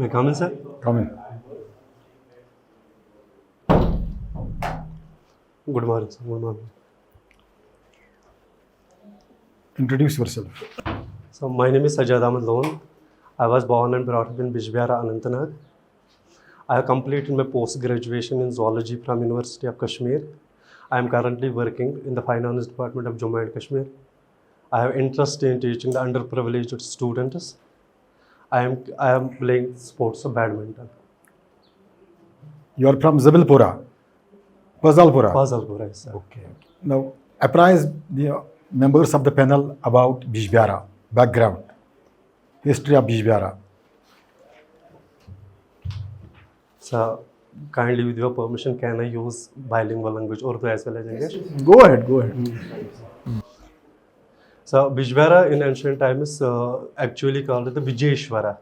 May I come in, sir? Come in. Good morning, sir. Good morning. Introduce yourself. So, my name is Sajjad Ahmed Lone. I was born and brought up in Bijbihara, Anantnag. I have completed my post-graduation in zoology from University of Kashmir. I am currently working in the finance department of Jammu and Kashmir. I have interest in teaching the underprivileged students. I am playing sports of badminton. You are from Zabalpura, Fazalpura. Fazalpura, yes, sir. Okay. Now, apprise the members of the panel about Bijbihara, background, history of Bijbihara. So, kindly with your permission, can I use bilingual language, Urdu as well as English? Go ahead, go ahead. So, Bijbihara in ancient times actually called the Vijayeshwara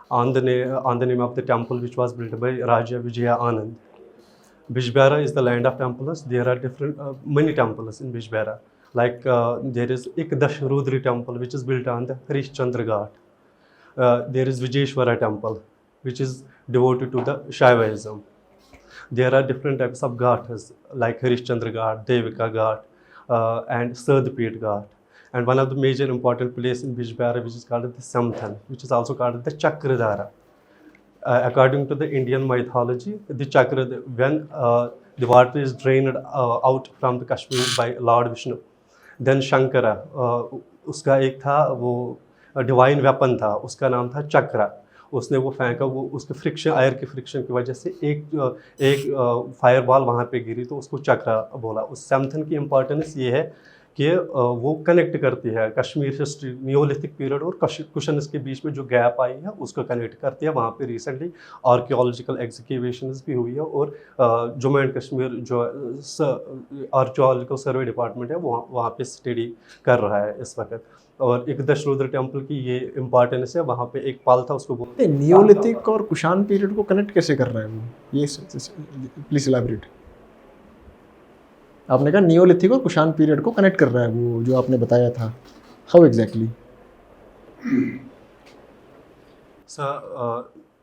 on the name of the temple which was built by Raja Vijaya Anand. Bijbihara is the land of temples. There are many temples in Bijbihara. Like there is Ikdash Rudri temple which is built on the Harishchandra Ghat. There is Vijayeshwara temple which is devoted to the Shaivism. There are different types of ghats like Harishchandra Ghat, Devika Ghat and Sadhpit Ghat. And one of the major important places in Bijbihara which is called the Samthan, which is also called the Chakradhara. According to the Indian mythology, the Chakra, when the water is drained out from the Kashmir by Lord Vishnu, then Shankara, उसका एक था वो divine weapon था, उसका नाम था चक्रा. उसने वो फेंका, वो उसके फ्रिक्शन, एयर के फ्रिक्शन की वजह से एक फायर बॉल वहाँ पे गिरी, तो उसको चक्रा बोला. उस सैमथन की इम्पोर्टेंस ये है कि वो कनेक्ट करती है कश्मीर हिस्ट्री, नियोलिथिक पीरियड और कुशन्स के बीच में जो गैप आई है उसको कनेक्ट करती है. वहाँ पे रिसेंटली आर्कियोलॉजिकल एग्जीक्यूशंस भी हुई है और जम्मू एंड कश्मीर जो आर्कियोलॉजिकल सर्वे डिपार्टमेंट है वो वहाँ पे स्टडी कर रहा है इस वक्त. और एक दशरुद्र टेम्पल की ये इम्पॉर्टेंस है. वहाँ पे एक पाल था, उसको बोलते हैं नियोलिथिक और कुशान पीरियड को कनेक्ट कैसे कर रहा है वो, ये प्लीज इलैबोरेट. आपने कहा नियोलिथिक और कुशान पीरियड को कनेक्ट कर रहा है वो जो आपने बताया था, how exactly?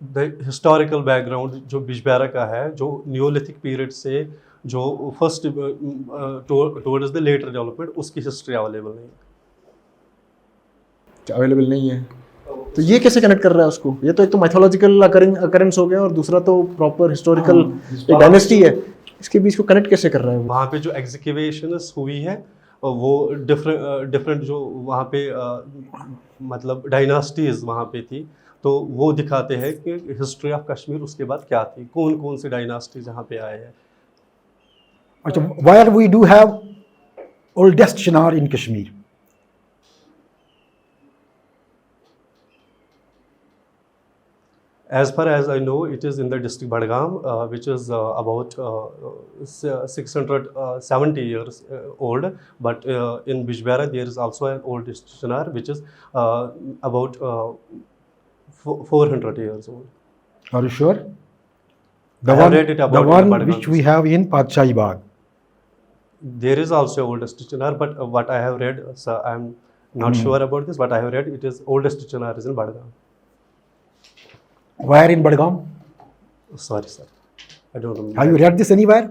The historical background जो बिजबेहरा का है, जो नियोलिथिक पीरियड से जो first towards the later development, उसकी हिस्ट्री अवेलेबल नहीं है. तो ये कैसे कनेक्ट कर रहा है उसको? ये तो एक तो माइथोलॉजिकल अकरेंस हो गया और दूसरा तो प्रॉपर हिस्टोरिकल डायनेस्टी है. इसके बीच को कनेक्ट कैसे कर रहा है वो? वहाँ पे जो एग्जीक्यूशंस हुई है वो डिफरेंट जो वहाँ पे मतलब डायनास्टीज वहाँ पे थी, तो वो दिखाते हैं कि हिस्ट्री ऑफ कश्मीर उसके बाद क्या थी, कौन कौन से डायनास्टीज यहाँ पे आए हैं. अच्छा, why we do have oldest Chinar in Kashmir? As far as I know, it is in the district Badgam, which is about 670 years old. But in Bijbehara, there is also an old Chinar, which is about 400 years old. Are you sure? I have read it about the one Badgam. which we have in Padshahi Bagh. There is also oldest Chinar, but what I have read, so I am not sure about this, but I have read it is oldest Chinar is in Badgam. Where in Badgam? Sorry, sir. I don't remember. Have you read this anywhere?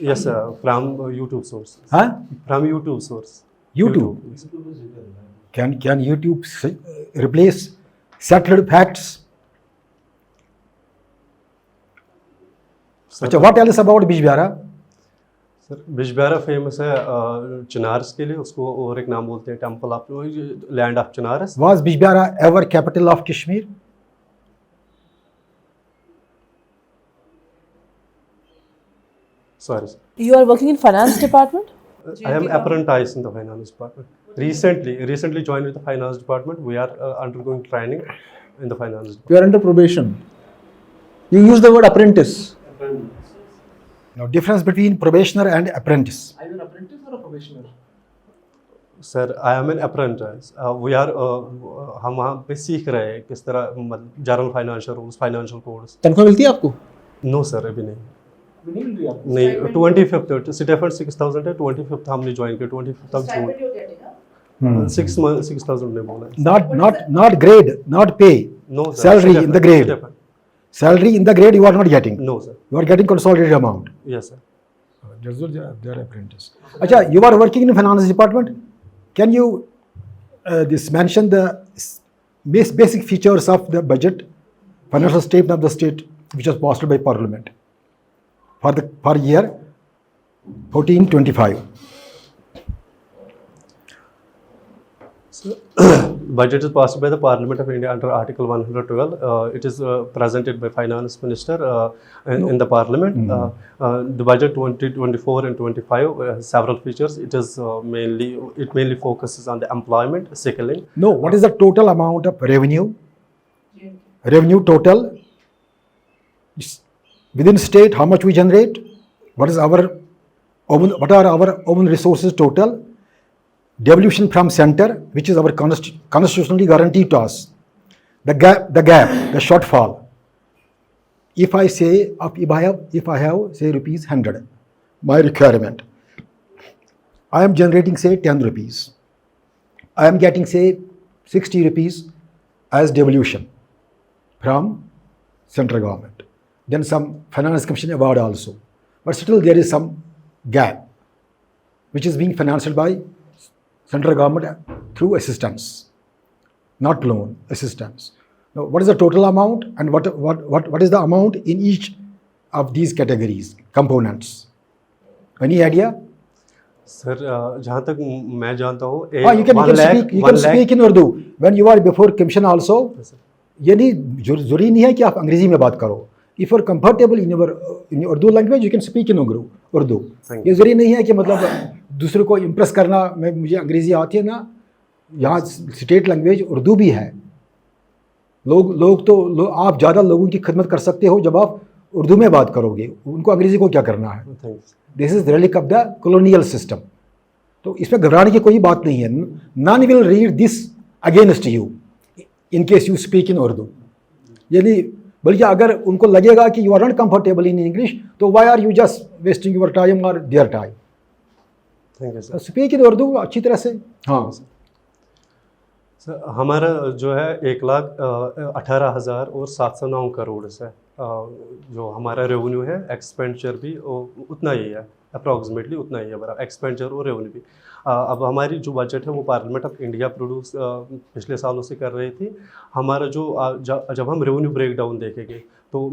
Yes, sir. From YouTube source. Huh? From YouTube source. YouTube? Yes. Can YouTube replace settled facts? अच्छा, what else about Bijbehara? Sir, Bijbehara famous है चिनार्स के लिए. उसको और एक नाम बोलते हैं temple of land of chinars. Was Bijbehara ever capital of Kashmir? Sorry, sir. You are working in finance department? I am apprentice in the finance department. Recently joined with the finance department. We are undergoing training in the finance department. You are under probation. You use the word apprentice. Now, difference between probationer and apprentice. Are you an apprentice or a probationer? Sir, I am an apprentice. We are हम वहाँ पे सीख रहे हैं किस तरह general financial rules, financial codes. तनख्वाह मिलती है आपको? नो सर, अभी नहीं. नहीं मिल रही आपको? नहीं, 25th स्टेफर्ड 6000 है, 25th हमने ज्वाइन किया 25th ऑफ जून. 6,000 ने बोला. Not grade, not pay. No, sir. Salary in the grade. Different. Salary in the grade you are not getting. No, sir. You are getting consolidated amount. Yes, sir. That's what they are apprentice. Acha, you are working in finance department. Can you this mention the basic features of the budget, financial statement of the state, which was passed by Parliament for year 1425? Budget is passed by the Parliament of India under Article 112. It is presented by Finance Minister in the Parliament. The budget 2024 and 25 has several features. It is mainly focuses on the employment, skilling. No, what is the total amount of revenue? Revenue total within state, how much we generate? What are our own resources total? Devolution from center, which is our constitutionally guaranteed to us. The gap, the shortfall. If I have say rupees 100, my requirement, I am generating say 10 rupees. I am getting say 60 rupees as devolution from central government. Then some finance commission award also. But still there is some gap, which is being financed by central government through assistance, not loan, assistance. Now, what is the total amount and what is the amount in each of these categories, components? Any idea? Sir, जहाँ तक मैं जानता हूँ, You can speak in Urdu. When you are before commission also, ये नहीं जरूरी नहीं है कि आप अंग्रेजी में बात करो. If you are comfortable in your Urdu language, you can speak in Urdu. ये जरूरी नहीं है कि मतलब दूसरे को इम्प्रेस करना, मुझे अंग्रेजी आती है ना, यहाँ स्टेट लैंग्वेज उर्दू भी है. आप ज़्यादा लोगों की खिदमत कर सकते हो जब आप उर्दू में बात करोगे. उनको अंग्रेजी को क्या करना है? This is relic of the colonial system. तो इसमें घबराने की कोई बात नहीं है. None will read this against you in case you speak in Urdu. यदि बल्कि अगर उनको लगेगा कि you are not comfortable in English, तो why are you just wasting your time और their time? Speak in Urdu अच्छी तरह से. हाँ सर, हमारा जो है 1,18,000 और 709 करोड़ से जो हमारा रेवेन्यू है, एक्सपेंडिचर भी उतना ही है, अप्रॉक्सीमेटली उतना ही है बराबर, एक्सपेंडिचर और रेवेन्यू भी. अब हमारी जो बजट है वो पार्लियामेंट ऑफ इंडिया प्रोड्यूस पिछले सालों से कर रही थी. हमारा जो जब हम रेवेन्यू ब्रेकडाउन देखेंगे तो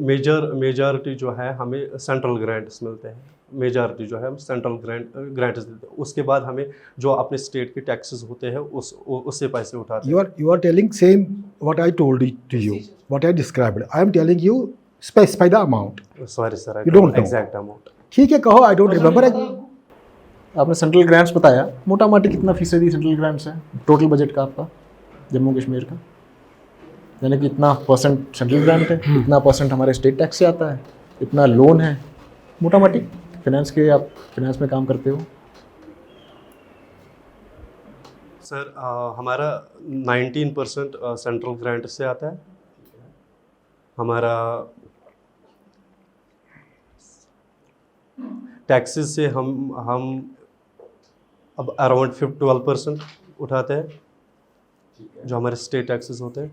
मेजॉरिटी जो है हमें सेंट्रल ग्रांट्स मिलते हैं. मेजॉरिटी जो है हम सेंट्रल ग्रांट्स देते हैं. उसके बाद हमें जो अपने स्टेट के टैक्सेस होते हैं उससे पैसे उठाते हैं. You are telling same what I told to you, what I described. I am telling you specify the amount. Sorry sir, You don't know. exact amount. ठीक है, कहो. I don't remember. आपने सेंट्रल ग्रांट्स बताया, मोटा मोटी कितना फीसदी central grants है टोटल बजट का आपका जम्मू कश्मीर का? यानी कि इतना परसेंट सेंट्रल ग्रांट है, इतना परसेंट हमारे स्टेट टैक्स से आता है, इतना लोन है. मोटा मोटी आप फाइनेंस में काम करते हो. सर हमारा 19% सेंट्रल ग्रांट से आता है. हमारा टैक्सेस से हम अब अराउंड 12% उठाते हैं, जो हमारे स्टेट टैक्सेस होते हैं.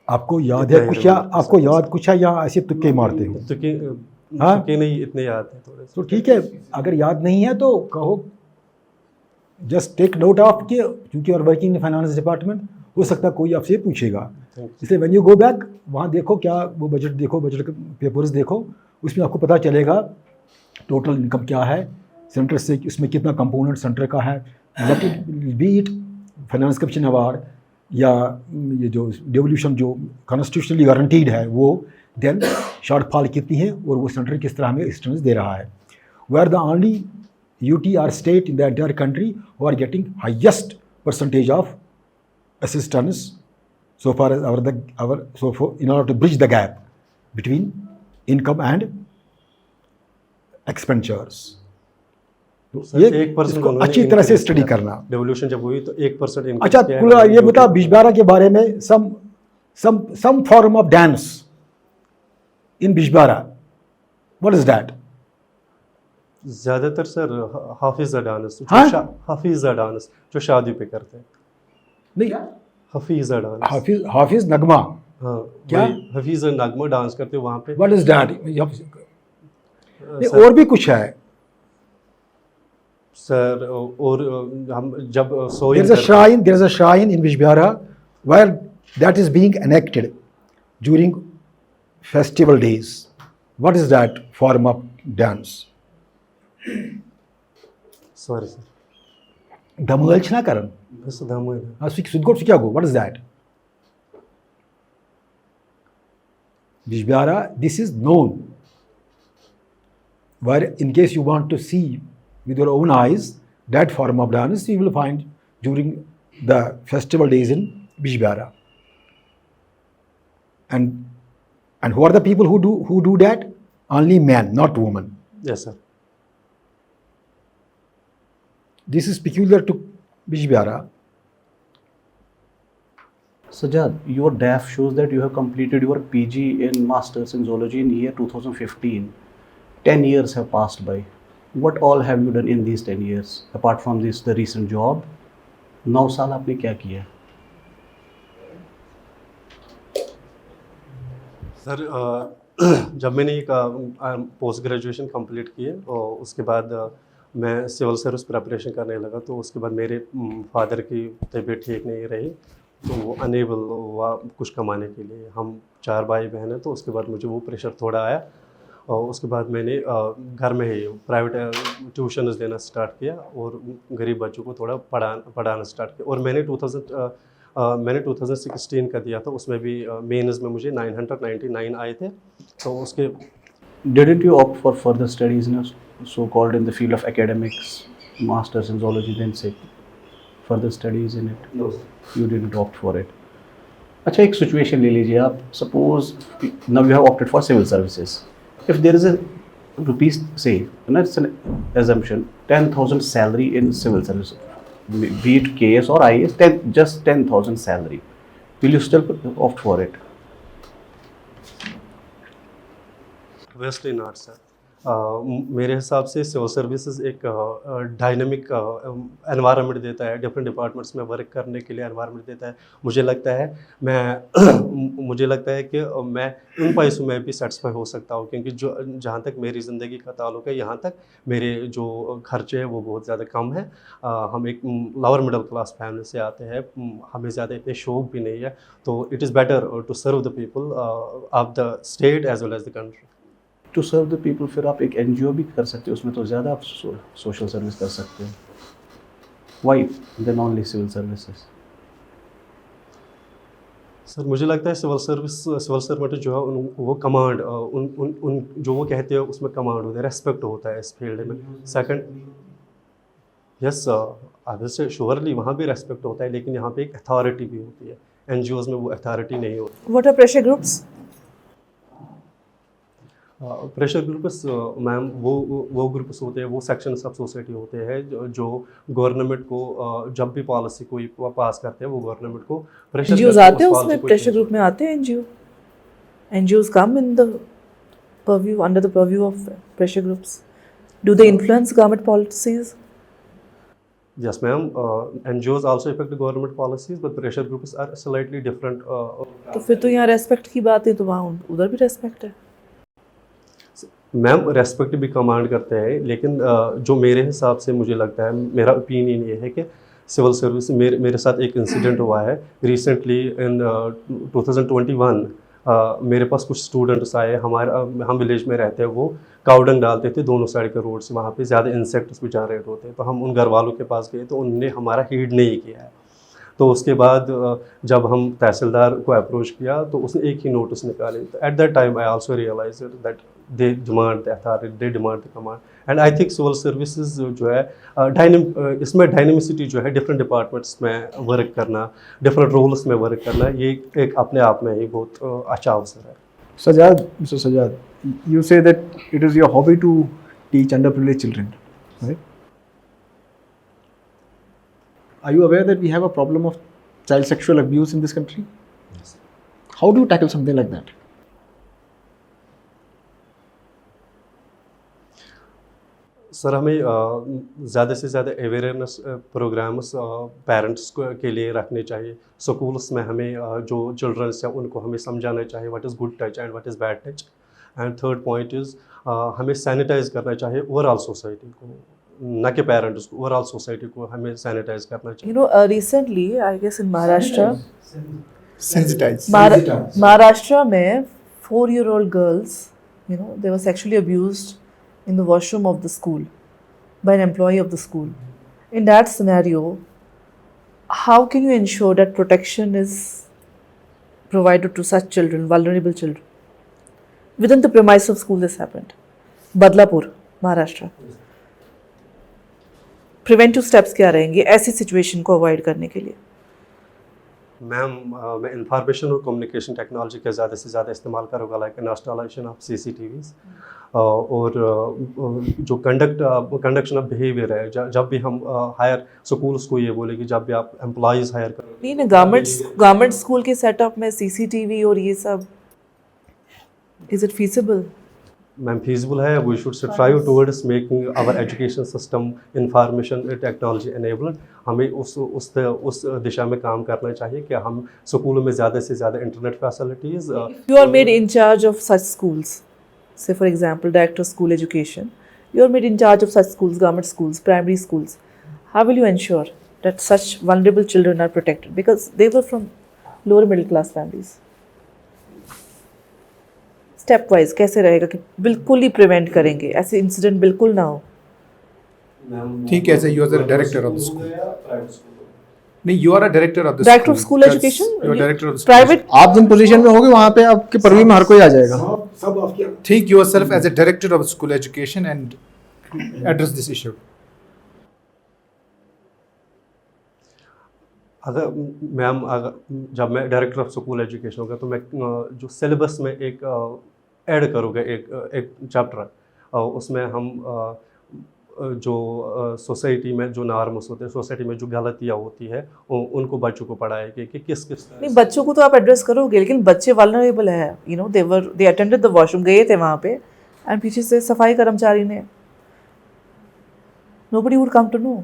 आपको याद है कुछ या ऐसे तुक्के मारते हो? तुक्के नहीं इतने याद है थोड़े. तो ठीक है, अगर याद नहीं है तो कहो. जस्ट टेक नोट ऑफ कि क्योंकि और वर्किंग इन फाइनेंस डिपार्टमेंट, हो सकता है कोई आपसे पूछेगा. इसलिए व्हेन यू गो बैक, वहाँ देखो क्या वो बजट देखो, बजट के पेपर्स देखो, उसमें आपको पता चलेगा टोटल इनकम क्या है सेंटर से, उसमें कितना कंपोनेंट सेंटर का है. Let it be it finance commission award या ये जो डेवोल्यूशन जो कॉन्स्टिट्यूशनली गारंटीड है वो, देन शॉर्टफॉल कितनी है और वो सेंटर किस तरह हमें असिस्टेंस दे रहा है. We are the only UT or state in the entire country who are getting highest percentage of assistance so far as in order to bridge the gap between income and expenditures. तो ये इसको अच्छी तरह से study करना. Devolution जब हुई तो 1% इनकम. अच्छा, ये बता बिजबिहारा के बारे में, some form of dance in Bijbehara, what is that? ज़्यादातर sir Hafiza dance, Hafiza dance जो शादी पे करते हैं. नहीं, हफीज़ा डांस। हाफिज नगमा, हाँ, क्या? वही हफीज़ा नगमा डांस करते हो वहाँ पे। What is that? सर, और भी कुछ है। सर और हम जब There सोइंग is a shrine. There is a shrine in Bijbihara where that is being enacted during festival days. What is that form of dance? Sorry sir, Damuel Chnakaran. बस दाम है। What is that? Bijbihara, this is known. Where in case you want to see with your own eyes that form of dance, you will find during the festival days in Bijbihara. And who are the people who do that? Only men, not women. Yes sir. This is peculiar to Bijbihara. Sajad, your DAF shows that you have completed your PG in Masters in Zoology in year 2015. 10 years have passed by. What all have you done in these 10 years? Apart from this, the recent job, 9 साल आपने क्या किया? Sir जब मैंने एक post graduation complete किए और उसके बाद मैं सिविल सर्विस प्रिपरेशन करने लगा, तो उसके बाद मेरे फादर की तबीयत ठीक नहीं रही, तो वो अनेबल हुआ कुछ कमाने के लिए। हम 4 भाई बहन हैं, तो उसके बाद मुझे वो प्रेशर थोड़ा आया और उसके बाद मैंने घर में ही प्राइवेट ट्यूशन्स देना स्टार्ट किया और गरीब बच्चों को थोड़ा पढ़ाना स्टार्ट किया। और मैंने 2016 का दिया था, उसमें भी मेंस में मुझे 999 आए थे। तो उसके Didn't you opt for further studies in so-called in the field of academics, Masters in Zoology, then say further studies in it? No. You didn't opt for it. अच्छा, एक सिचुएशन ले लीजिए आप. Suppose now you have opted for civil services. If there is a rupees, say, and that's an assumption, 10,000 salary in civil service, be it KS or IS, just 10,000 salary, will you still opt for it? Obviously not sir. मेरे हिसाब से civil services एक dynamic environment देता है, different departments में work करने के लिए एनवायरनमेंट देता है। मुझे लगता है कि मैं उन पैसों में भी सेटिस्फाई हो सकता हूँ, क्योंकि जो जहाँ तक मेरी ज़िंदगी का ताल्लुक है, यहाँ तक मेरे जो खर्चे हैं वो बहुत ज़्यादा कम है। हम एक लोअर मिडिल क्लास फैमिली से आते हैं, हमें ज़्यादा इतने शौक भी नहीं है, तो it is better to serve the people of the state as well as the country. To serve the people, फिर आप एक NGO भी कर सकते हो, उसमें तो ज़्यादा आप सोशल सर्विस कर सकते हो. Why then only civil services? Sir मुझे लगता है सिविल सर्वेंट जो है वो कमांड उन जो वो कहते हैं उसमें कमांड होता है, रेस्पेक्ट होता है इस फील्ड में। सेकंड, यस ऑब्वियसली श्योरली वहाँ भी रेस्पेक्ट होता है, लेकिन यहाँ पे एक अथॉरिटी भी होती है। NGOs में वो अथॉरिटी नहीं होती। What are pressure groups? Pressure groups ma'am वो ग्रुप्स होते हैं, वो सेक्शंस ऑफ सोसाइटी होते हैं जो गवर्नमेंट को जब भी पॉलिसी कोई पास करते हैं वो गवर्नमेंट को प्रेशर NGOs आते हैं उसमें, प्रेशर ग्रुप में आते हैं NGOs come in the purview, under the purview of pressure groups. Do they influence government policies? Yes ma'am, NGOs also affect the government policies, but pressure groups are slightly different. तो फिर तो यहाँ respect की बात है, तो वहाँ उधर भी रेस्पेक्ट है। मैम रेस्पेक्ट भी कमांड करते हैं, लेकिन जो मेरे हिसाब से मुझे लगता है, मेरा ओपिनियन ये है कि सिविल सर्विस मेरे साथ एक इंसिडेंट हुआ है रिसेंटली इन 2021। मेरे पास कुछ स्टूडेंट्स आए, हम विलेज में रहते हैं, वो काउडंग डालते थे दोनों साइड के रोड से, वहाँ पे ज़्यादा इंसेक्ट्स भी जनरेट होते हैं। तो हम उन घर वालों के पास गए तो उन्होंने हमारा हीड नहीं किया है। तो उसके बाद जब हम तहसीलदार को अप्रोच किया तो उसने एक ही नोटिस निकाले। तो at that time I also realise that they demand the authority, they demand the command. And I think civil services जो है इसमें डायनेमिसिटी जो है, डिफरेंट डिपार्टमेंट्स में वर्क करना, डिफरेंट रोल्स में वर्क करना, ये एक अपने आप में ही बहुत अच्छा अवसर है। Sajad, Mr. Sajad, you say that it is your hobby to teach underprivileged children, right? Are you aware that we have a problem of child sexual abuse in this country? Yes. How do you tackle something like that? Sir हमें ज़्यादा से ज़्यादा awareness programmes parents के लिए रखने चाहिए। Schools में हमें जो चिल्ड्रंस हैं उनको हमें समझाना चाहिए what is good touch and what is bad touch. And third point is हमें सैनिटाइज करना चाहिए ओवरऑल सोसाइटी को, न कि पेरेंट्स को, ओवरऑल सोसाइटी को हमें सैनिटाइज करना चाहिए। You know, recently, I guess in Maharashtra, Sensitized. Maharashtra में 4-year-old girls, you know, they were sexually abused in the washroom of the school by an employee of the school. In that scenario, how can you ensure that protection is provided to such children, vulnerable children? Within the premise of school this happened. Badlapur, Maharashtra. Preventive steps क्या रहेंगे ऐसी situation को avoid करने के लिए? Ma'am मैं information और communication technology का ज़्यादा से ज़्यादा इस्तेमाल करूँगा, लाइक इंस्टॉलेशन ऑफ CCTVs और जो कंडक्शन ऑफ बिहेवियर है। जब भी हम हायर स्कूल्स को ये बोले कि जब भी आप एम्प्लॉयज़ हायर करो, नहीं ना, गवर्नमेंट स्कूल के सेटअप में CCTV और ये सब, is it feasible? Ma'am feasible है। We should strive towards making our education system information technology enabled. हमें उस दिशा में काम करना चाहिए कि हम स्कूलों में ज़्यादा से ज़्यादा internet facilities. You are made in charge of such schools. Say for example, Director of School Education. You are made in charge of such schools, government schools, primary schools. How will you ensure that such vulnerable children are protected? Because they were from lower middle class families. Step wise कैसे रहेगा कि बिल्कुल ही prevent करेंगे, ऐसे incident बिल्कुल ना हो? Think as a you are the director of the school. नहीं, you are a director of the Director of school. school That's- education? You are director of the school. Private आप जिन position में होगे वहाँ पे आपके परवी में हर कोई आ जाएगा। सब आपके Think yourself as a director of school education and address this issue. अगर मैम जब मैं डायरेक्टर ऑफ स्कूल एजुकेशन होगा तो मैं जो सिलेबस में एक ऐड करूँगा एक चैप्टर, उसमें हम जो सोसाइटी में जो नॉर्म्स होते हैं, सोसाइटी में जो गलतियाँ होती है उनको बच्चों को पढ़ाएंगे कि किस तरह नहीं, बच्चों को तो आप एड्रेस करोगे, लेकिन बच्चे वल्नरेबल है। You know, they attended the washroom, गए थे वहाँ पे, एंड पीछे से सफाई कर्मचारी ने, nobody would come to know.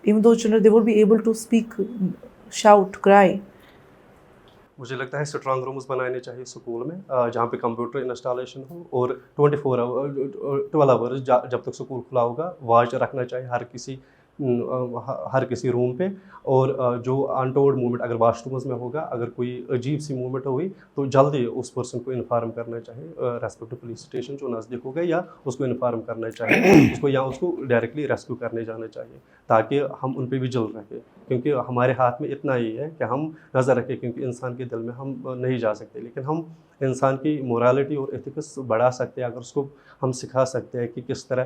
Even though children, they would be able to speak, shout, cry. मुझे लगता है स्ट्रॉन्ग रूम्स बनाने चाहिए स्कूल में जहाँ पे कंप्यूटर इंस्टॉलेशन हो और 12 आवर्स जब तक स्कूल खुला होगा वॉच रखना चाहिए हर किसी रूम पे। और जो अनटोल्ड मूवमेंट अगर वाशरूम्स में होगा, अगर कोई अजीब सी मूवमेंट हुई तो जल्दी उस पर्सन को इन्फॉर्म करना चाहिए, रेस्पेक्टिव पुलिस स्टेशन जो नज़दीक होगा, या उसको इन्फॉर्म करना चाहिए उसको, या उसको डायरेक्टली रेस्क्यू करने जाना चाहिए ताकि हम उन पर विजिल रखें। क्योंकि हमारे हाथ में इतना ही है कि हम नज़र रखें, क्योंकि इंसान के दिल में हम नहीं जा सकते, लेकिन हम इंसान की मोरालिटी और एथिक्स बढ़ा सकते हैं अगर उसको हम सिखा सकते हैं कि किस तरह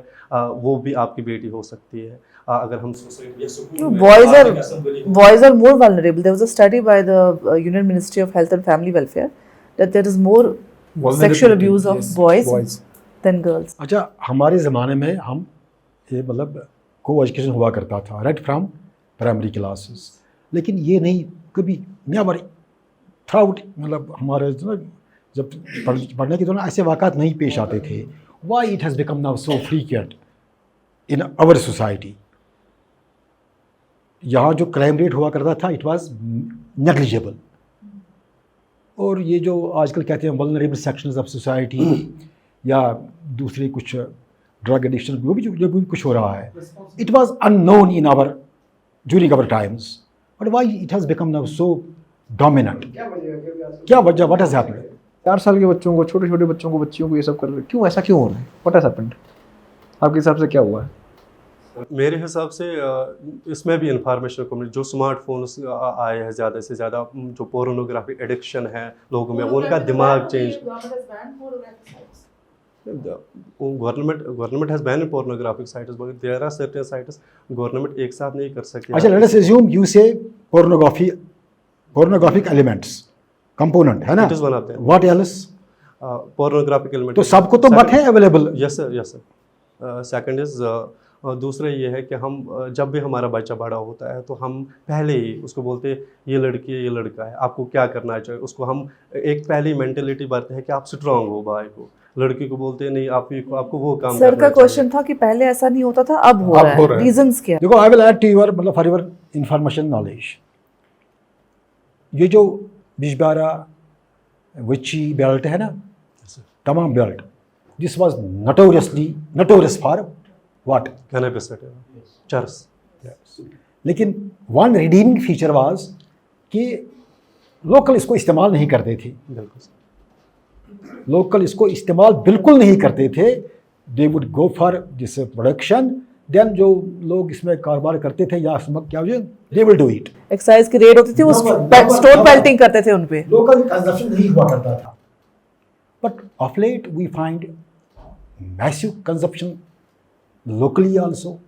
वो भी आपकी बेटी हो सकती है। अगर हम Boys are more vulnerable. There was a study by the Union Ministry of Health and Family Welfare that there is more sexual abuse of boys than girls. अच्छा, हमारे ज़माने में हम ये मतलब को एजुकेशन हुआ करता था राइट फ्रॉम प्राइमरी क्लासेस, लेकिन ये नहीं कभी नेवर थ्राउट, मतलब हमारे जब पढ़ने के दौरान ऐसे वाक़ात नहीं पेश आते थे। Why it has become now so frequent in our society? यहाँ जो क्राइम रेट हुआ करता था इट वाज नेग्लिजिबल, और ये जो आजकल कहते हैं वल्नरेबल सेक्शंस ऑफ सोसाइटी या दूसरे कुछ ड्रग एडिक्शन, जो भी कुछ हो रहा है, it was unknown in our during our times, but why it has become now so dominant? क्या वजह, व्हाट हैज़ हैपेंड? 4 साल के बच्चों को, छोटे छोटे बच्चों को, बच्चियों को ये सब कर रहे, क्यों ऐसा क्यों हो रहा है? What has happened? आपके हिसाब से क्या हुआ है? मेरे हिसाब से इसमें भी इंफॉर्मेशन कम्युनिटी, जो स्मार्टफोन्स आए हैं ज़्यादा से ज़्यादा, जो पोर्नोग्राफी एडिक्शन है लोगों में, उनका दिमाग change. Government has ban pornographic sites, but there are certain sites government एक साथ नहीं कर सकती। अच्छा, let us assume you say pornographic elements component है ना, It is one of them. What else? Pornographic element तो सबको तो मत है available. Yes sir. Second is दूसरा ये है कि हम जब भी हमारा बच्चा बड़ा होता है तो हम पहले ही उसको बोलते हैं ये लड़की है, ये लड़का है, आपको क्या करना चाहिए, उसको हम एक पहली मेंटेलिटी बरते हैं कि आप स्ट्रांग हो भाई को, लड़की को बोलते हैं नहीं आपको वो काम सर करना का क्वेश्चन था कि पहले ऐसा नहीं होता था, अब हो अब रहा हो है, रहा है। रीजंस क्या? देखो, I will add to your मतलब फॉर योर इंफॉर्मेशन नॉलेज, ये जो बिजबारा विची बेल्ट है ना, तमाम belt, this was notorious for what? Cannabis charas. लेकिन वन रिडीमिंग फीचर वाज कि लोकल इसको इस्तेमाल नहीं करते थे, बिल्कुल सर। लोकल इसको इस्तेमाल बिल्कुल नहीं करते थे। They would go for this production, then जो लोग इसमें कारोबार करते थे या क्या they will do it. Excise की रेट होती थी, वो स्टोन पेल्टिंग करते थे उनपे। लोकल कंजप्शन नहीं हुआ करता था, but of late we find massive consumption locally also.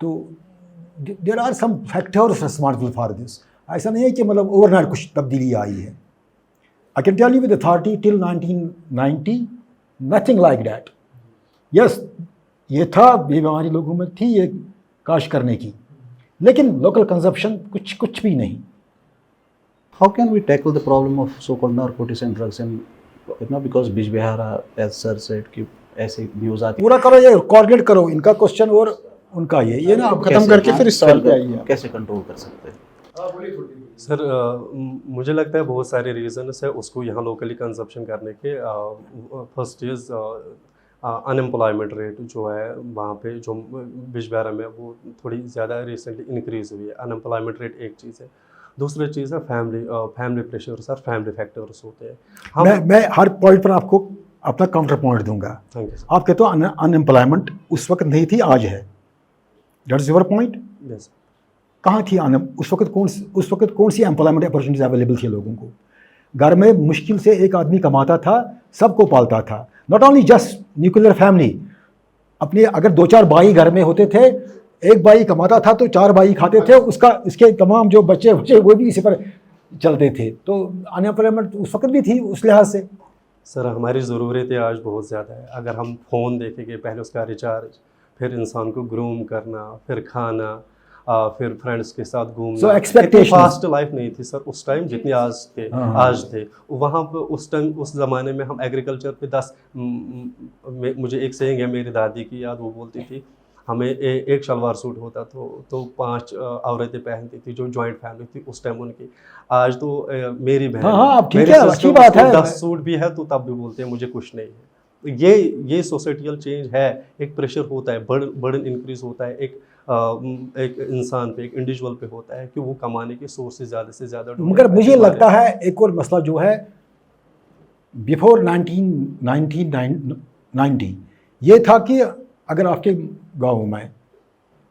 तो there are some factors responsible for this. ऐसा नहीं है कि मतलब ओवरनाइट कुछ तब्दीली आई है। I can tell you with authority till 1990 nothing like that. Yes, ये था, ये बीमारी लोगों में थी ये काश करने की, लेकिन लोकल कंजप्शन कुछ भी नहीं। How can we tackle the problem of so-called narcotics and drugs in, because Bijbehara, as sir said, कि ऐसे न्यूज़ आती पूरा करो, ये कोऑर्डिनेट करो, इनका क्वेश्चन और उनका ये ना अब खत्म करके फिर इस सवाल पे आइए आप। कैसे कंट्रोल कर सकते हैं? सर मुझे लगता है बहुत सारे रीजंस है उसको यहाँ लोकली कंजप्शन करने के। फर्स्ट इज़ अनएम्प्लॉयमेंट रेट जो है वहाँ पे जो बिजबेहरा में वो थोड़ी ज़्यादा रिसेंटली इंक्रीज़ हुई है। अनएम्प्लॉयमेंट रेट एक चीज़ है। दूसरी चीज़ है फैमिली प्रेशर्स और फैमिली फैक्टर्स होते हैं। मैं हर पॉइंट पर आपको अपना काउंटर पॉइंट दूंगा। Thank you sir. आप कहते हो अनएम्प्लॉयमेंट उस वक्त नहीं थी, आज है। That is your point. Yes. कहाँ थी उस वक्त कौन सी एम्प्लॉयमेंट अपॉर्चुनिटीज अवेलेबल थी लोगों को? घर में मुश्किल से एक आदमी कमाता था, सबको पालता था। Not only just nuclear family, अपने अगर 2-4 भाई घर में होते थे, एक भाई कमाता था तो 4 भाई खाते थे, इसके तमाम जो बच्चे वो भी इसी पर चलते थे। तो अनएम्प्लॉयमेंट उस वक्त भी थी उस लिहाज से। सर हमारी ज़रूरतें आज बहुत ज़्यादा है। अगर हम फ़ोन देखेंगे, पहले उसका रिचार्ज, फिर इंसान को ग्रूम करना, फिर खाना, फिर फ्रेंड्स के साथ घूमना। So expectations- फास्ट लाइफ नहीं थी सर उस टाइम जितनी आज थे। हाँ। आज थे वहाँ पर उस टाइम उस ज़माने में हम एग्रीकल्चर पे 10 मुझे एक सेइंग है मेरी दादी की याद, वो बोलती थी हमें एक शलवार सूट होता तो 5 औरतें पहनती थी जो जॉइंट फैमिली थी उस टाइम उनकी। आज तो मेरी बहन, हाँ, अब ठीक मेरे है, sister, अच्छी बात उसको है। 10 सूट भी है तो तब भी बोलते हैं मुझे कुछ नहीं है। ये सोसाइटियल चेंज है। एक प्रेशर होता है, बर्डन इंक्रीज होता है एक इंसान पे, एक इंडिविजुअल पे होता है कि वो कमाने के सोर्सेज ज़्यादा से ज़्यादा ढूंढे। मगर मुझे लगता है एक और मसला जो है, बिफोर 1990 ये था कि अगर आपके गांव में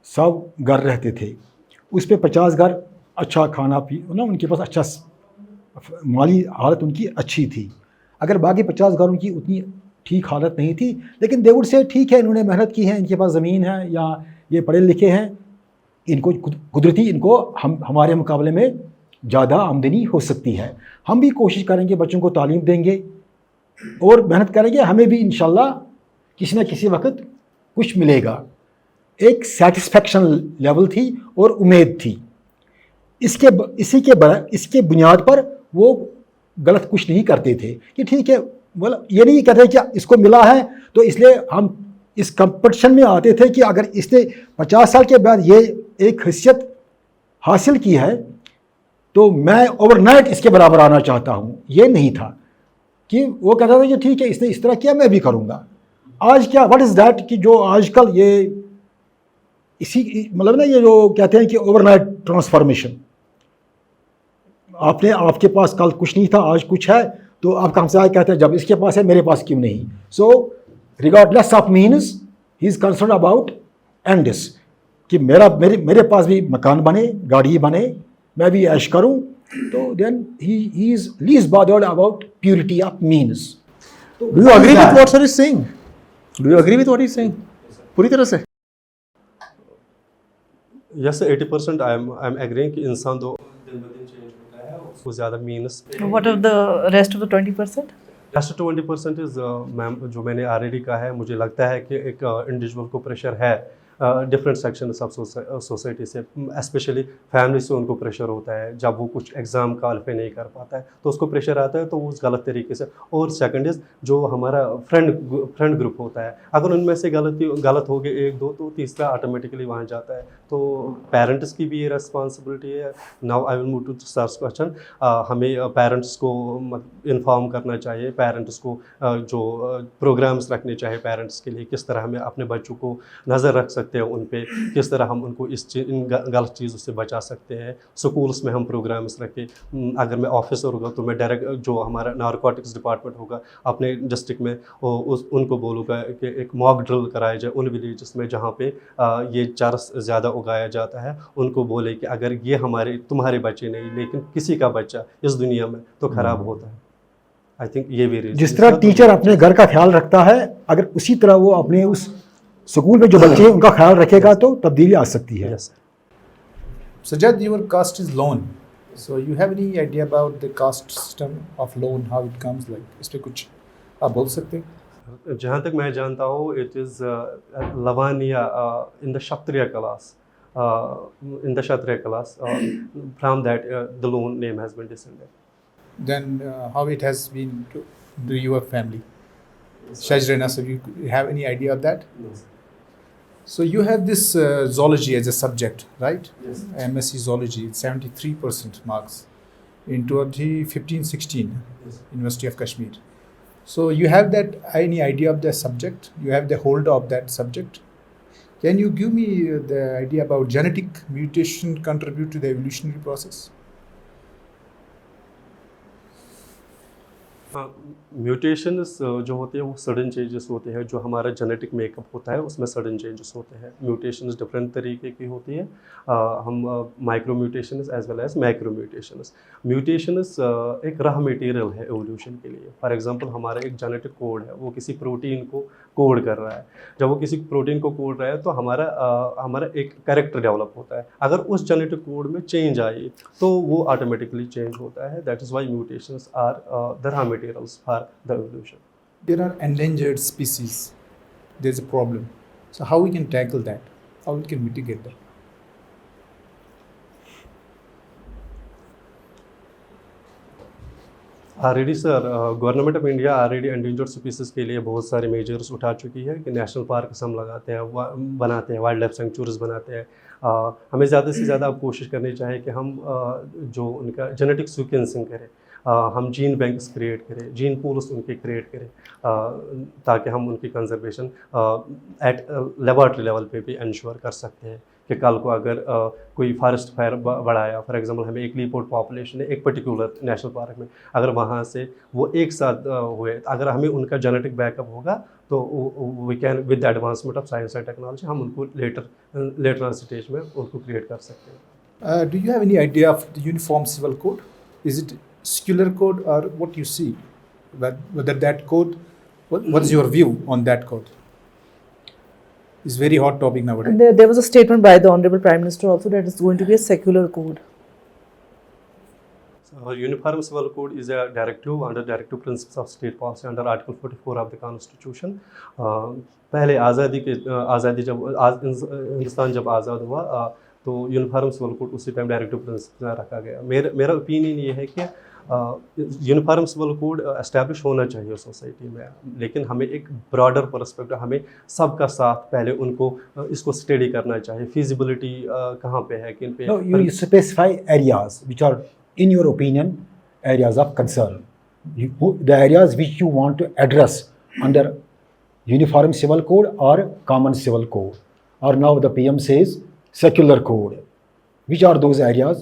100 घर रहते थे, उस पे 50 घर अच्छा खाना पी ना, उनके पास अच्छा माली हालत उनकी अच्छी थी। अगर बाकी 50 घरों की उतनी ठीक हालत नहीं थी, लेकिन दे वुड से ठीक है, इन्होंने मेहनत की है, इनके पास ज़मीन है या ये पढ़े लिखे हैं, इनको कुदरती इनको हमारे मुकाबले में ज़्यादा आमदनी हो सकती है। हम भी कोशिश करेंगे, बच्चों को तालीम देंगे और मेहनत करेंगे, हमें भी इंशाल्लाह किसी न किसी वक्त कुछ मिलेगा। एक सेटिस्फेक्शन लेवल थी और उम्मीद थी। इसके बुनियाद पर वो गलत कुछ नहीं करते थे कि ठीक है, मतलब ये नहीं कहते कि इसको मिला है तो इसलिए हम इस कंपटीशन में आते थे कि अगर इसने 50 साल के बाद ये एक हैसियत हासिल की है तो मैं ओवरनाइट इसके बराबर आना चाहता हूँ। ये नहीं था कि वो कहता था कि ठीक है इसने इस तरह किया मैं भी करूँगा। आज क्या, व्हाट इज़ दैट, कि जो आजकल ये इसी मतलब ना, ये जो कहते हैं कि ओवरनाइट ट्रांसफॉर्मेशन, आपके पास कल कुछ नहीं था, आज कुछ है, तो आप हमसे आज कहते हैं जब इसके पास है मेरे पास क्यों नहीं। So regardless of means he is concern about ends, कि मेरे पास भी मकान बने, गाड़ी बने, मैं भी ऐश करूं, तो then he is least bothered about purity of means. Do you agree with what sir is saying? Do you agree with what he is saying पूरी तरह से? यस 80% आई एम एग्रीइंग कि इंसान तो दिन ब दिन चेंज होता है, उसको ज़्यादा means. What of the rest of the 20%? Last 20% is ma'am जो मैंने ऑलरेडी कहा है, मुझे लगता है कि एक इंडिविजुअल को प्रेशर है डिफरेंट सेक्शन ऑफ सोसाइटी से, स्पेशली फैमिली से उनको प्रेशर होता है जब वो कुछ एग्ज़ाम क्वालिफाई नहीं कर पाता है तो उसको प्रेशर आता है, तो वो उस गलत तरीके से। और सेकंड इज़ जो हमारा फ्रेंड ग्रुप होता है, अगर उनमें से गलत हो गए एक दो तो तीसरा ऑटोमेटिकली वहाँ जाता है। तो पेरेंट्स की भी ये रिस्पॉन्सिबिलिटी है। Now I will move to sir's question. हमें पेरेंट्स को इन्फॉर्म करना चाहिए, पेरेंट्स को जो प्रोग्राम्स रखने चाहिए पेरेंट्स के लिए, किस तरह हमें अपने बच्चों को नज़र रख सकते हैं उन पे, किस तरह हम उनको इन गलत चीज़ों से बचा सकते हैं। स्कूल्स में हम प्रोग्राम्स रखें। अगर मैं ऑफिसर होगा तो मैं डायरेक्ट जो हमारा नारकोटिक्स डिपार्टमेंट होगा अपने डिस्ट्रिक्ट में उनको बोलूँगा कि एक मॉक ड्रिल कराया जाए उन विलेजेस में जहाँ पे ये चरस ज़्यादा उगाया जाता है। उनको बोले कि अगर ये तुम्हारे बच्चे नहीं लेकिन किसी का बच्चा इस दुनिया में तो ख़राब होता है। आई थिंक ये भी जिस तरह टीचर अपने घर का ख्याल रखता है, अगर उसी तरह वो अपने उस स्कूल में जो बच्चे हैं उनका ख्याल रखेगा तो तब्दीली आ सकती है। Yes. Sajjad, your caste is loan. So you have any idea about the caste system of loan, how it comes like? इस पे कुछ आप बोल सकते हैं? जहाँ तक मैं जानता हूँ it is Lavania in the Kshatriya class, from that the lone name has been descended. Then how it has been to your family? Shajrana, so you have any idea of that? So you have this zoology as a subject, right? Yes. MSc zoology, 73% marks in 2015-16, Yes. University of Kashmir. So you have that any idea of the subject? You have the hold of that subject? Can you give me the idea about genetic mutation contribute to the evolutionary process? Mutations जो होते हैं वो sudden changes होते हैं। जो हमारा genetic makeup होता है उसमें सडन चेंजेस होते हैं। म्यूटेशंस डिफरेंट तरीके की होती है। हम micro mutations as well as macro mutations. Mutations एक रॉ मटेरियल है एवोल्यूशन के लिए। फॉर एग्जांपल हमारा एक जेनेटिक कोड है, वो किसी प्रोटीन को कोड कर रहा है। जब वो किसी प्रोटीन को कोड रहा है तो हमारा एक कैरेक्टर डेवलप होता है। अगर उस जेनेटिक कोड में चेंज आई तो वो ऑटोमेटिकली चेंज होता है। That is why mutations are the raw materials for the evolution. There are endangered species. There's a problem. So how we can tackle that? How we can mitigate that? Already sir government of India already endangered species के लिए बहुत सारे measures उठा चुकी है कि national park हम लगाते हैं, बनाते हैं, वाइल्ड लाइफ सेंचुरीज बनाते हैं। हमें ज़्यादा से ज़्यादा अब कोशिश करनी चाहिए कि हम जो उनका जेनेटिक सीक्वेंसिंग करें, हम जीन बैंक्स क्रिएट करें, जीन पूल्स उनके क्रिएट करें, ताकि हम उनकी कंजर्वेशन एट लेबॉर्ट्री लेवल पे भी इंश्योर कर सकते हैं कि कल को अगर कोई फॉरेस्ट फायर बढ़ाया, फॉर एग्जांपल हमें एक लीपर्ड पॉपुलेशन है एक पर्टिकुलर नेशनल पार्क में, अगर वहाँ से वो एक साथ हुए, अगर हमें उनका जेनेटिक बैकअप होगा तो we can with the advancement of science and technology हम उनको लेटर स्टेज में उनको क्रिएट कर सकते हैं। Do you have any idea of the Uniform Civil Code? Is it secular code or what you see? Whether that code, what's your view on that code? It's very hot topic nowadays. And there was a statement by the Honorable Prime Minister also that it's going to be a secular code. Uniform Civil Code is a directive under Directive Principles of State Policy under Article 44 of the Constitution. पहले आज़ादी जब हिंदुस्तान जब आज़ाद हुआ तो uniform civil code उसी time directive principle रखा गया। मेरा ओपिनियन ये है कि यूनिफॉर्म सिविल कोड एस्टैब्लिश होना चाहिए सोसाइटी में, लेकिन हमें एक ब्रॉडर परस्पेक्टिव, हमें सबका साथ पहले उनको इसको स्टडी करना चाहिए। फिजिबिलिटी कहाँ पे है, किन पे। No, you specify areas which are, in your opinion, areas of concern. The areas which you want to address under Uniform Civil Code or Common Civil Code, or now the PM says secular code. Which are those areas?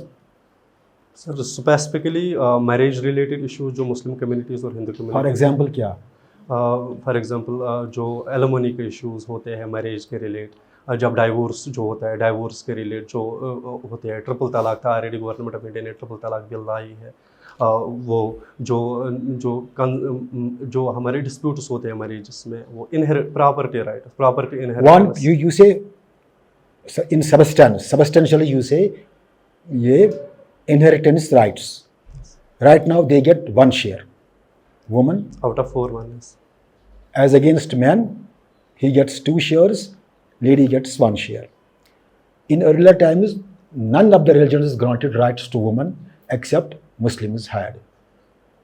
Sir specifically marriage related issues जो मुस्लिम communities और Hindu community. For example क्या? For example जो alimony के issues होते हैं marriage के relate, जब divorce जो होता है, डाइवोर्स के रिलेट जो होते हैं, ट्रिपल तलाक था, ऑलरेडी गवर्नमेंट ऑफ इंडिया ने ट्रिपल तलाक बिल लाई है। वो जो हमारे डिस्प्यूट्स होते हैं मैरिजेस में, वो property right, property One, you say in substantially you say ये inheritance rights. Right now they get 1 share. Woman out of 4 1 is as against man, he gets 2 shares lady gets one share. In earlier times, none of the religions granted rights to women except Muslims had.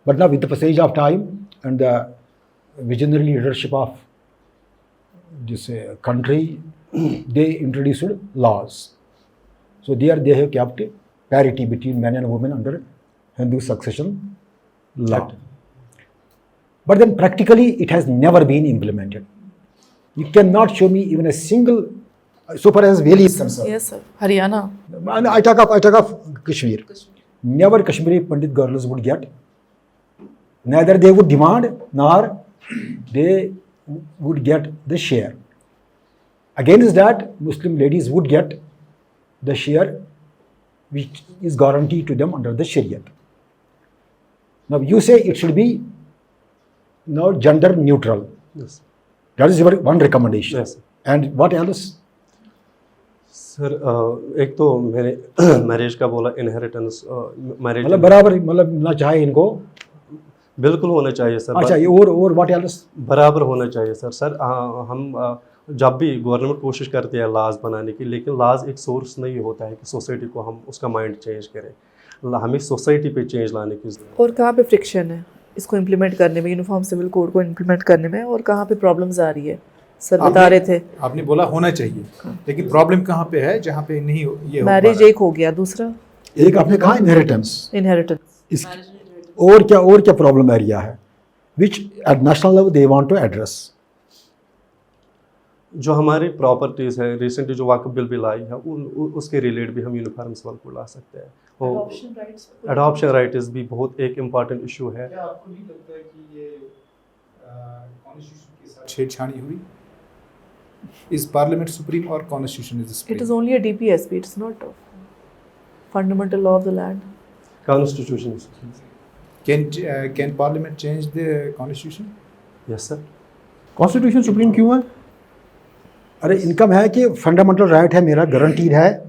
But now with the passage of time and the visionary leadership of this country, they introduced laws. So there they have kept parity between men and women under Hindu succession law. But then practically it has never been implemented. You cannot show me even a single, so far as Valley is concerned. Yes, sir. Haryana. And I talk of Kashmir. Never Kashmiri Pandit girls would get. Neither they would demand nor they would get the share. Against that, Muslim ladies would get the share which is guaranteed to them under the Shariat. Now you say it should be now gender neutral. Yes. That is your one recommendation. Yes. And what else? Sir एक तो मैंने marriage का बोला, inheritance marriage मतलब बराबर मतलब मिलना चाहे इनको. बिल्कुल होना चाहिए सर. अच्छा ये और what else? बराबर होना चाहिए सर. सर हम जब भी गवर्नमेंट कोशिश करती है लाज बनाने की, लेकिन लाज एक सोर्स नहीं होता है कि सोसाइटी को हम उसका माइंड चेंज करें. हमें सोसाइटी पे चेंज लाने की ज़रूरत है. और कहाँ पे फ्रिक्शन है इसको इम्प्लीमेंट करने में, यूनिफॉर्म सिविल कोड को इम्प्लीमेंट करने में, और कहाँ पे प्रॉब्लम्स आ रही है? सर बता रहे थे आपने बोला होना चाहिए, लेकिन प्रॉब्लम कहाँ पे है जहाँ पे नहीं ये हो मैरिज पा रहा है? एक हो गया, दूसरा एक आपने कहा इनहेरिटेंस. इनहेरिटेंस. इस और क्या प्रॉब्लम एरिया है which at national level they want to address? जो हमारी प्रॉपर्टीज़ है, रिसेंटली जो वाकफ बिल भी लाई है, उसके रिलेट भी हम यूनिफॉर्म सिविल कोड ला सकते हैं. एडॉप्शन राइट्स भी बहुत एक इम्पॉर्टेंट इशू है. क्या आपको नहीं लगता है कि ये कॉन्स्टिट्यूशन के साथ छेड़छाड़ी हुई? इज पार्लियामेंट सुप्रीम और constitution is It supreme? is only a DPSP, it's not a fundamental law of the land. Constitution. Can parliament change the constitution? Yes sir. Constitution supreme क्यों है? अरे इनकम है कि fundamental right है मेरा, guaranteed है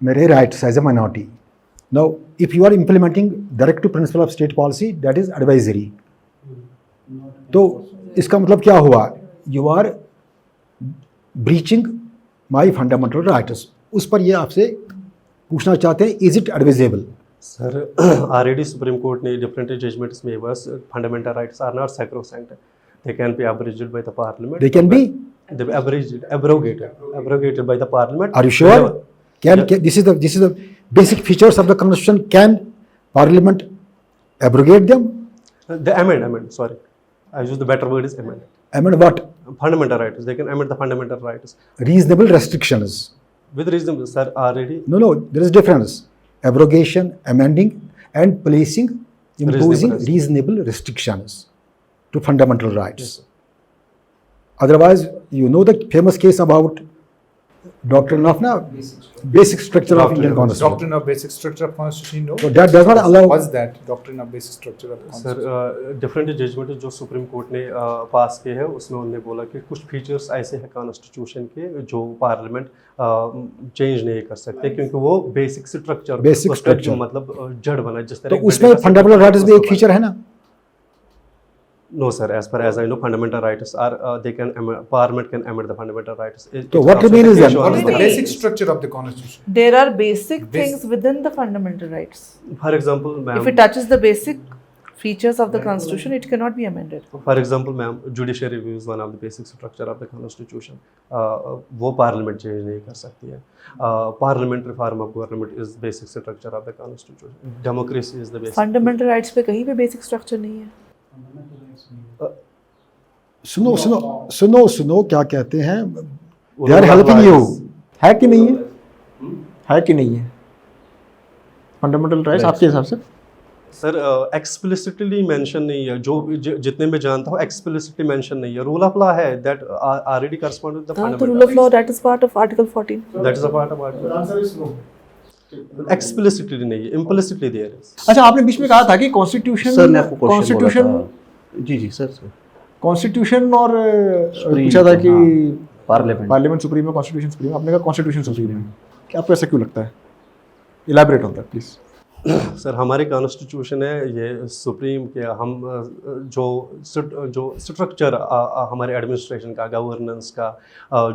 मेरे rights as a minority. Now if you are implementing directive principle of state policy that is advisory. तो इसका मतलब क्या हुआ? You are breaching my fundamental rights. उस पर ये आपसे पूछना चाहते हैं, is it advisable? Sir already supreme court ने डिफरेंट जजमेंट्स में बस fundamental rights are not sacrosanct. They can be abrogated by the parliament. They can be abrogated by the parliament. Are you sure? Can this is the basic features of the constitution. Can parliament abrogate them? The amend. Sorry, I use the better word is amend. Amend what? Fundamental rights. They can amend the fundamental rights Reasonable restrictions. with reason. Sir, already No, there is difference. Abrogation, amending, and placing, imposing Reasonable reasonable restrictions to fundamental rights. Yes, sir. Otherwise, you know the famous case about doctrine of basic structure of Indian constitution. Doctrine of basic structure of constitution, no? So that does not allow. What's that? Doctrine of basic structure of sir constitution? Different judgment जो supreme court ने pass किए हैं उसमें उन्होंने बोला कि कुछ features ऐसे हैं कॉन्स्टिट्यूशन के जो पार्लियामेंट चेंज नहीं कर सकते, क्योंकि वो बेसिक स्ट्रक्चर मतलब जड़ बना जिस तो तरह उसमें फंडामेंटल राइट्स भी एक फीचर है ना? No sir, as per as I know fundamental rights are they can parliament can amend the fundamental rights. So what remain is then? What is the basic structure of the constitution? There are basic things within the fundamental rights. For example If ma'am, it touches the basic features of the constitution, it cannot be amended. For example ma'am, judiciary review is one of the basic structure of the constitution. वो parliament change नहीं कर सकती है. Parliamentary form of government is basic structure of the constitution. Democracy is the basic. Fundamental rights पे कहीं पे basic structure नहीं है. सुनो क्या कहते हैं. वो They are लोग helping you. है कि नहीं है? है कि नहीं है फंडामेंटल राइट्स आपके हिसाब से? सर एक्सप्लिसिटली मेंशन नहीं है, जो जितने मैं जानता हूँ एक्सप्लिसिटली मेंशन नहीं है. रूल ऑफ लॉ है that already correspond with the The fundamental. rule of law, that is part of Article 14. That is a part of article. Explicitly नहीं है, इम्प्लिसिटली देयर इज. अच्छा, आपने बीच में कहा था कि कॉन्स्टिट्यूशन सर ने आपको क्वेश्चन बोला था. जी सर. कॉन्स्टिट्यूशन और पूछा था कि पार्लियामेंट सुप्रीम है, कॉन्स्टिट्यूशन सुप्रीम. आपने कहा कॉन्स्टिट्यूशन सुप्रीम है. आपको ऐसा क्यों लगता है? Elaborate on that please. Sir हमारे कॉन्स्टिट्यूशन है ये सुप्रीम के हम जो स्ट्रक्चर हमारे एडमिनिस्ट्रेशन का, गवर्नेंस का,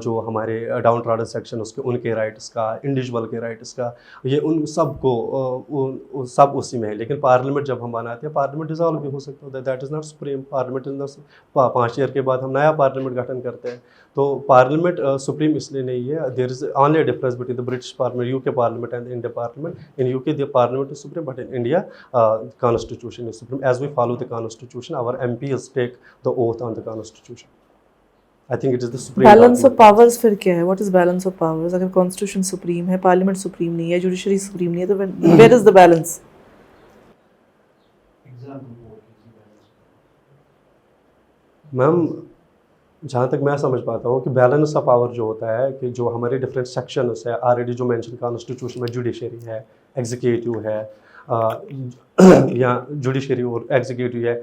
जो हमारे डाउन ट्रॉडन सेक्शन उसके उनके राइट्स का, इंडिविजुअल के राइट्स का, ये उन सब को सब उसी में है। लेकिन पार्लियामेंट जब हम बनाते हैं, पार्लियामेंट डिसॉल्व भी हो सकता है, that is not supreme. Parliament is not 5 year के बाद हम नया पार्लियामेंट गठन करते हैं, तो पार्लियामेंट सुप्रीम इसलिए नहीं है। There is only a difference between the British parliament, UK parliament and India parliament. In UK the parliament is supreme, but in India, constitution is supreme. As we follow the constitution, our MPs take the oath on the constitution. I think it is the supreme. Balance of powers फिर क्या है? What is balance of powers? अगर constitution supreme है, parliament supreme नहीं है, judiciary supreme नहीं है, तो where is the balance? Ma'am जहाँ तक मैं समझ पाता हूँ कि बैलेंस ऑफ पावर जो होता है कि जो हमारे डिफरेंट सेक्शंस है ऑलरेडी जो मेंशन कॉन्स्टिट्यूशन में, जुडिशरी है, एग्जीक्यूटिव है, या जुडिशरी और एग्जीक्यूटिव है,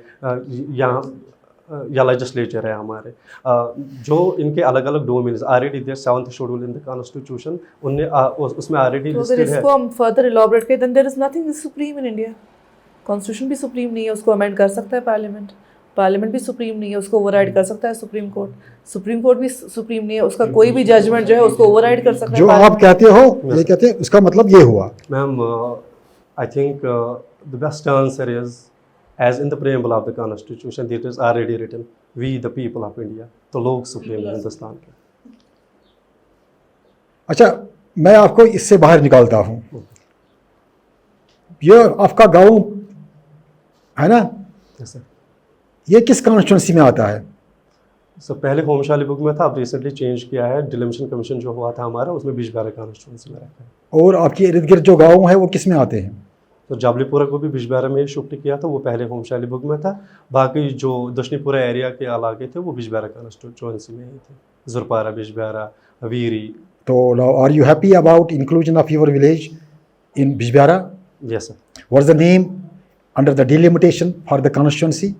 या लेजिस्लेचर है हमारे, जो इनके अलग अलग domains already there 7th schedule in the constitution, उनने उसमें ऑलरेडी तो अगर इसको हम फर्दर इलैबोरेट करें, then there is nothing supreme in India. Constitution भी सुप्रीम नहीं है, उसको अमेंड कर सकता है पार्लियामेंट। पार्लियामेंट भी सुप्रीम नहीं है, उसको ओवरराइड कर सकता है सुप्रीम कोर्ट। सुप्रीम कोर्ट भी सुप्रीम नहीं है, उसका कोई भी जजमेंट जो है उसको ओवरराइड कर सकता है। जो आप कहते हो ये कहते हैं, उसका मतलब ये हुआ। Ma'am I think the best answer is as in the preamble of the constitution it is already written, we the people of India, तो लोग सुप्रीम है हिंदुस्तान के। अच्छा, मैं आपको इससे बाहर निकालता हूँ। ये आपका गांव है ना, Yes, sir. ये किस कॉन्स्टिट्यूंसी में आता है? सर पहले होमशाली बुक में था, अब रिसेंटली चेंज किया है। डिलिमिशन कमीशन जो हुआ था हमारा, उसमें बिजबेहरा कॉन्स्टिट्यूंसी में रहता है। और आपके इर्द गिर्द जो गाँव है वो किस में आते हैं? तो जाबलीपुरा को भी बिजबेहरा में शिफ्ट किया था, वो पहले होमशाली बुक में था। बाकी जो दक्षिणपुरा एरिया के इलाके थे वो बिजबेहरा कॉन्स्टिट्यूंसी में ही थे, जुरपारा, बिजबेहरा, वीरी। तो are you happy about inclusion of your village in Bijbehara? Yes sir. What is the name under the delimitation for the constituency,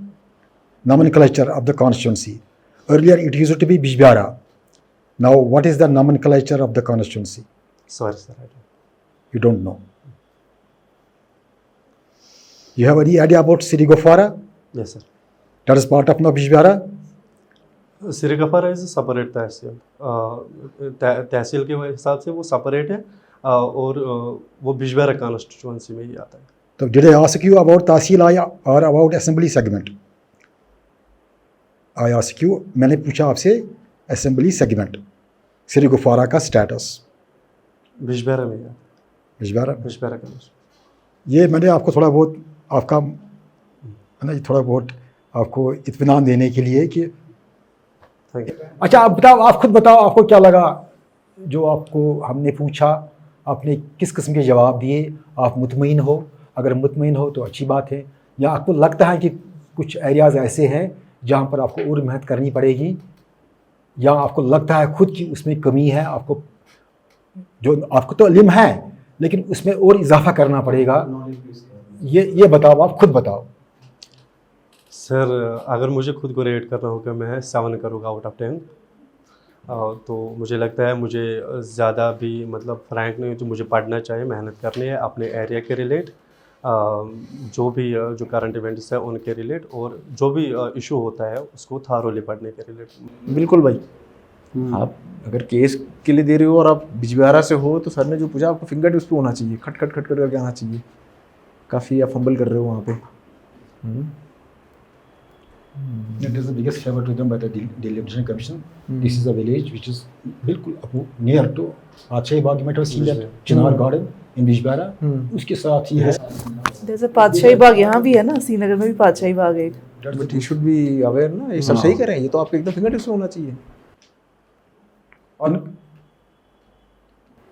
nomenclature of the constituency? Earlier it used to be Bijbehara. Now what is the nomenclature of the constituency? Sorry sir, I don't. You don't know. You have any idea about Sirigofara? Yes sir. That is part of Bijbehara. Srigufwara is separate tehsil, tehsil के हिसाब से वो separate है, और वो Bijbehara constituency में ही आता है। तो did I ask you about tehsil or about assembly segment? I ask you, मैंने पूछा आपसे असेंबली सेगमेंट, सिरगुफारा का स्टेटस बिजबेहरा में है। बिजबेहरा कॉन्स्टिट्यूंसी। ये मैंने आपको थोड़ा बहुत आपका है ना, थोड़ा बहुत आपको इत्मीनान देने के लिए कि थैंक यू। अच्छा आप बताओ, आप खुद बताओ, आपको क्या लगा जो आपको हमने पूछा? आपने किस किस्म के जवाब दिए? आप मुतमईन हो? अगर मुतमईन हो तो अच्छी बात है, या आपको लगता है कि कुछ एरियाज़ ऐसे हैं जहाँ पर आपको और मेहनत करनी पड़ेगी, या आपको लगता है खुद की उसमें कमी है, आपको तो इल्म है लेकिन उसमें और इजाफा करना पड़ेगा? ये बताओ, आप खुद बताओ। सर अगर मुझे खुद को रेट करना होगा, मैं 7 करूँगा आउट ऑफ 10। तो मुझे लगता है मुझे ज़्यादा भी मतलब फ्रैंक नहीं, तो मुझे पढ़ना चाहिए, मेहनत करनी है अपने एरिया के रिलेट, जो भी जो करंट इवेंट्स है उनके रिलेट, और जो भी इशू होता है उसको थारोली पढ़ने के रिलेट। बिल्कुल भाई, आप अगर केस के लिए दे रहे हो और आप बिजबेहरा से हो, तो सर ने जो पूछा आपको फिंगर टिप्स पे होना चाहिए, खट खट खट करके आना चाहिए। काफ़ी आप फंबल कर रहे हो वहाँ पे। That is the biggest favor to them by the Delimitation Commission. This is a village which is बिल्कुल near to Padshahi Bagh. You might have seen that Chinar Garden in Bijbehara. उसके साथ ही है। जैसे पातशाही बाग यहाँ भी है ना, श्रीनगर में भी पातशाही बाग है। But he should be aware ना, ये सब सही कर रहे हैं, ये तो आपके एकदम फिंगर टिप्स में होना चाहिए। और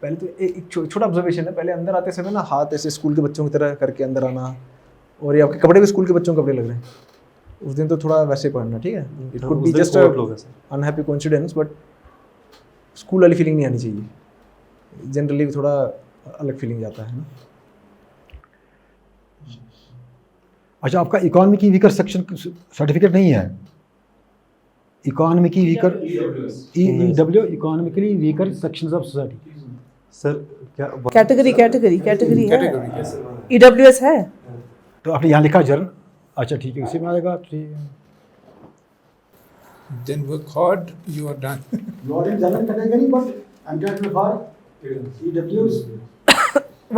पहले तो एक छोटा ऑब्जर्वेशन है, पहले अंदर आते समय ना हाथ ऐसे स्कूल के बच्चों की तरह करके अंदर आना, और ये आपके कपड़े भी स्कूल के बच्चों के कपड़े लग रहे हैं। उस दिन तो थोड़ा वैसे पढ़ना, ठीक है? It could be just unhappy coincidence, but school वाली फीलिंग नहीं आनी चाहिए। जनरली थोड़ा अलग फीलिंग जाता है ना। अच्छा, आपका इकोनॉमी की वीकर सेक्शन सर्टिफिकेट नहीं है? इकोनॉमी की weaker EW, economically weaker sections of society, sir क्या कैटेगरी कैटेगरी कैटेगरी है Category, yes. EWS है तो आपने यहाँ लिखा जर्न, अच्छा ठीक है, इसी में आएगा, ठीक है. Then work hard, you are done. Not in general category, but entitled for EWs.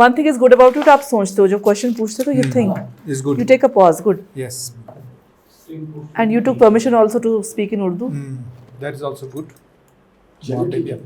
one thing is good about it आप सोचते हो जब क्वेश्चन पूछते हो तो you think Is good. you take a pause good Yes. and you took permission also to speak in Urdu That is also good. Not a-